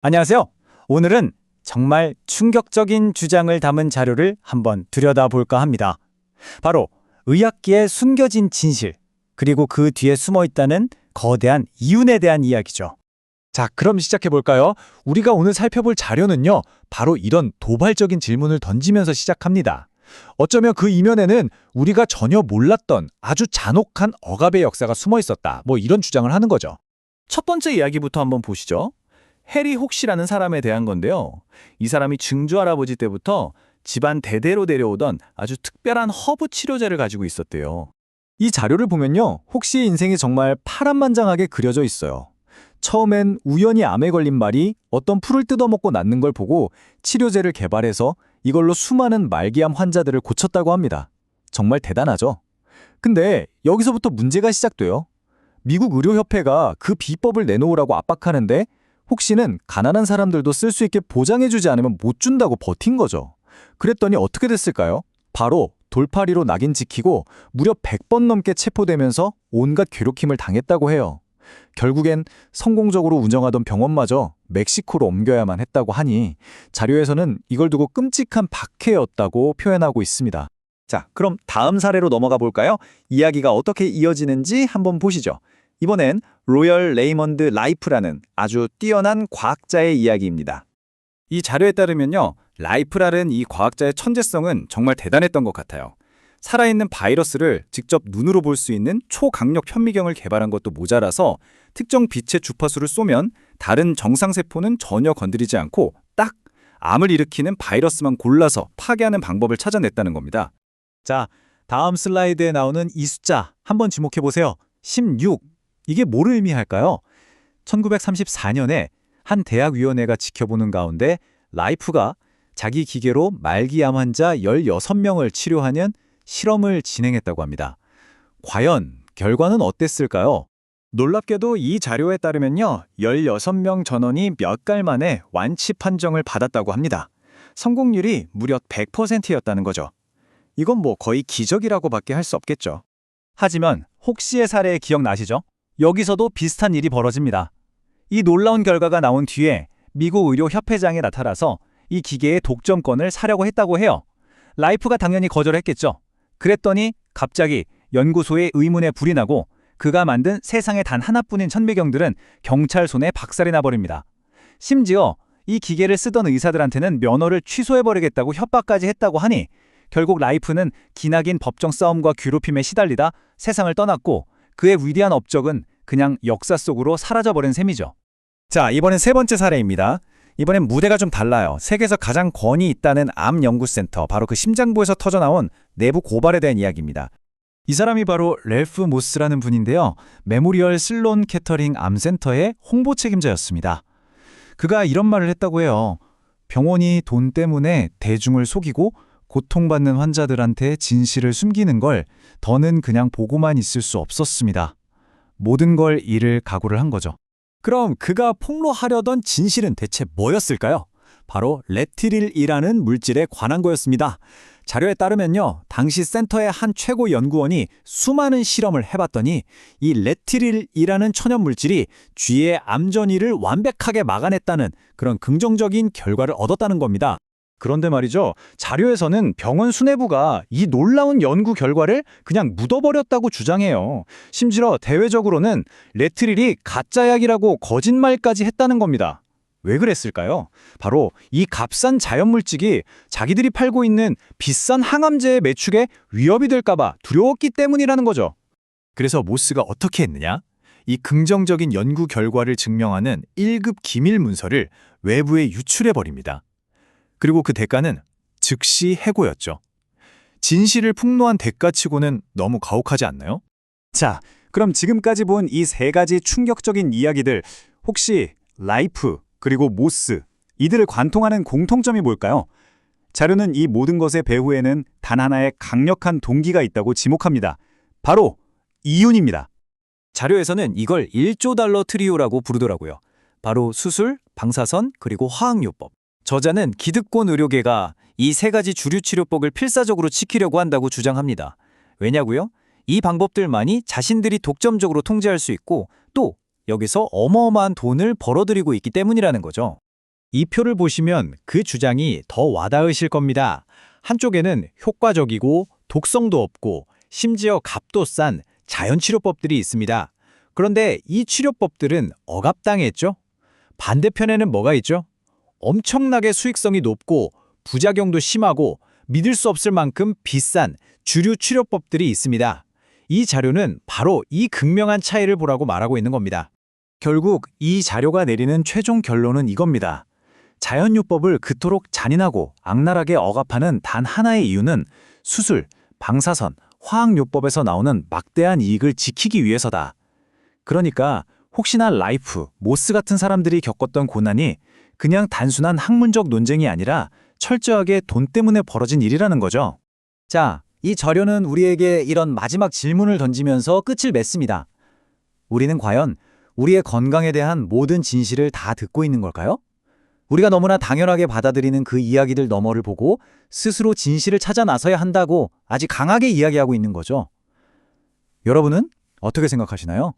안녕하세요. 오늘은 정말 충격적인 주장을 담은 자료를 한번 들여다볼까 합니다. 바로 의학계의 숨겨진 진실, 그리고 그 뒤에 숨어 있다는 거대한 이윤에 대한 이야기죠. 자, 그럼 시작해볼까요? 우리가 오늘 살펴볼 자료는요, 바로 이런 도발적인 질문을 던지면서 시작합니다. 어쩌면 그 이면에는 우리가 전혀 몰랐던 아주 잔혹한 억압의 역사가 숨어 있었다. 이런 주장을 하는 거죠. 첫 번째 이야기부터 한번 보시죠. 해리 혹시라는 사람에 대한 건데요. 이 사람이 증조 할아버지 때부터 집안 대대로 내려오던 아주 특별한 허브 치료제를 가지고 있었대요. 이 자료를 보면요, 혹시의 인생이 정말 파란만장하게 그려져 있어요. 처음엔 우연히 암에 걸린 말이 어떤 풀을 뜯어먹고 낫는 걸 보고 치료제를 개발해서 이걸로 수많은 말기암 환자들을 고쳤다고 합니다. 정말 대단하죠? 근데 여기서부터 문제가 시작돼요. 미국 의료협회가 그 비법을 내놓으라고 압박하는데 혹시는 가난한 사람들도 쓸 수 있게 보장해주지 않으면 못 준다고 버틴 거죠. 그랬더니 어떻게 됐을까요? 바로 돌팔이로 낙인 찍히고 무려 100번 넘게 체포되면서 온갖 괴롭힘을 당했다고 해요. 결국엔 성공적으로 운영하던 병원마저 멕시코로 옮겨야만 했다고 하니 자료에서는 이걸 두고 끔찍한 박해였다고 표현하고 있습니다. 자, 그럼 다음 사례로 넘어가 볼까요? 이야기가 어떻게 이어지는지 한번 보시죠. 이번엔 로열 레이먼드 라이프라는 아주 뛰어난 과학자의 이야기입니다. 이 자료에 따르면요, 라이프라는 이 과학자의 천재성은 정말 대단했던 것 같아요. 살아있는 바이러스를 직접 눈으로 볼 수 있는 초강력 현미경을 개발한 것도 모자라서 특정 빛의 주파수를 쏘면 다른 정상세포는 전혀 건드리지 않고 딱 암을 일으키는 바이러스만 골라서 파괴하는 방법을 찾아냈다는 겁니다. 자, 다음 슬라이드에 나오는 이 숫자 한번 주목해 보세요. 16. 이게 뭐를 의미할까요? 1934년에 한 대학위원회가 지켜보는 가운데 라이프가 자기 기계로 말기암 환자 16명을 치료하는 실험을 진행했다고 합니다. 과연 결과는 어땠을까요? 놀랍게도 이 자료에 따르면요, 16명 전원이 몇 달 만에 완치 판정을 받았다고 합니다. 성공률이 무려 100%였다는 거죠. 이건 거의 기적이라고밖에 할 수 없겠죠. 하지만 혹시의 사례 기억나시죠? 여기서도 비슷한 일이 벌어집니다. 이 놀라운 결과가 나온 뒤에 미국 의료협회장이 나타나서 이 기계의 독점권을 사려고 했다고 해요. 라이프가 당연히 거절했겠죠. 그랬더니 갑자기 연구소에 의문의 불이 나고 그가 만든 세상에 단 하나뿐인 현미경들은 경찰 손에 박살이 나버립니다. 심지어 이 기계를 쓰던 의사들한테는 면허를 취소해버리겠다고 협박까지 했다고 하니 결국 라이프는 기나긴 법정 싸움과 괴롭힘에 시달리다 세상을 떠났고 그의 위대한 업적은 그냥 역사 속으로 사라져버린 셈이죠. 자, 이번엔 세 번째 사례입니다. 이번엔 무대가 좀 달라요. 세계에서 가장 권위 있다는 암 연구센터, 바로 그 심장부에서 터져나온 내부 고발에 대한 이야기입니다. 이 사람이 바로 렐프 모스라는 분인데요. 메모리얼 슬론 캐터링 암센터의 홍보 책임자였습니다. 그가 이런 말을 했다고 해요. 병원이 돈 때문에 대중을 속이고 고통받는 환자들한테 진실을 숨기는 걸 더는 그냥 보고만 있을 수 없었습니다. 모든 걸 잃을 각오를 한 거죠. 그럼 그가 폭로하려던 진실은 대체 뭐였을까요? 바로 레티릴이라는 물질에 관한 거였습니다. 자료에 따르면요, 당시 센터의 한 최고 연구원이 수많은 실험을 해봤더니 이 레티릴이라는 천연 물질이 쥐의 암 전이를 완벽하게 막아냈다는 그런 긍정적인 결과를 얻었다는 겁니다. 그런데 말이죠, 자료에서는 병원 수뇌부가 이 놀라운 연구 결과를 그냥 묻어버렸다고 주장해요. 심지어 대외적으로는 레트릴이 가짜약이라고 거짓말까지 했다는 겁니다. 왜 그랬을까요? 바로 이 값싼 자연물질이 자기들이 팔고 있는 비싼 항암제의 매축에 위협이 될까봐 두려웠기 때문이라는 거죠. 그래서 모스가 어떻게 했느냐? 이 긍정적인 연구 결과를 증명하는 1급 기밀 문서를 외부에 유출해버립니다. 그리고 그 대가는 즉시 해고였죠. 진실을 폭로한 대가치고는 너무 가혹하지 않나요? 자, 그럼 지금까지 본 이 세 가지 충격적인 이야기들, 혹시 라이프 그리고 모스, 이들을 관통하는 공통점이 뭘까요? 자료는 이 모든 것의 배후에는 단 하나의 강력한 동기가 있다고 지목합니다. 바로 이윤입니다. 자료에서는 이걸 1조 달러 트리오라고 부르더라고요. 바로 수술, 방사선, 그리고 화학요법. 저자는 기득권 의료계가 이 세 가지 주류 치료법을 필사적으로 지키려고 한다고 주장합니다. 왜냐고요? 이 방법들만이 자신들이 독점적으로 통제할 수 있고 또 여기서 어마어마한 돈을 벌어들이고 있기 때문이라는 거죠. 이 표를 보시면 그 주장이 더 와닿으실 겁니다. 한쪽에는 효과적이고 독성도 없고 심지어 값도 싼 자연치료법들이 있습니다. 그런데 이 치료법들은 억압당했죠? 반대편에는 뭐가 있죠? 엄청나게 수익성이 높고 부작용도 심하고 믿을 수 없을 만큼 비싼 주류 치료법들이 있습니다. 이 자료는 바로 이 극명한 차이를 보라고 말하고 있는 겁니다. 결국 이 자료가 내리는 최종 결론은 이겁니다. 자연요법을 그토록 잔인하고 악랄하게 억압하는 단 하나의 이유는 수술, 방사선, 화학요법에서 나오는 막대한 이익을 지키기 위해서다. 그러니까 혹시나 라이프, 모스 같은 사람들이 겪었던 고난이 그냥 단순한 학문적 논쟁이 아니라 철저하게 돈 때문에 벌어진 일이라는 거죠. 자, 이 자료는 우리에게 이런 마지막 질문을 던지면서 끝을 맺습니다. 우리는 과연 우리의 건강에 대한 모든 진실을 다 듣고 있는 걸까요? 우리가 너무나 당연하게 받아들이는 그 이야기들 너머를 보고 스스로 진실을 찾아 나서야 한다고 아주 강하게 이야기하고 있는 거죠. 여러분은 어떻게 생각하시나요?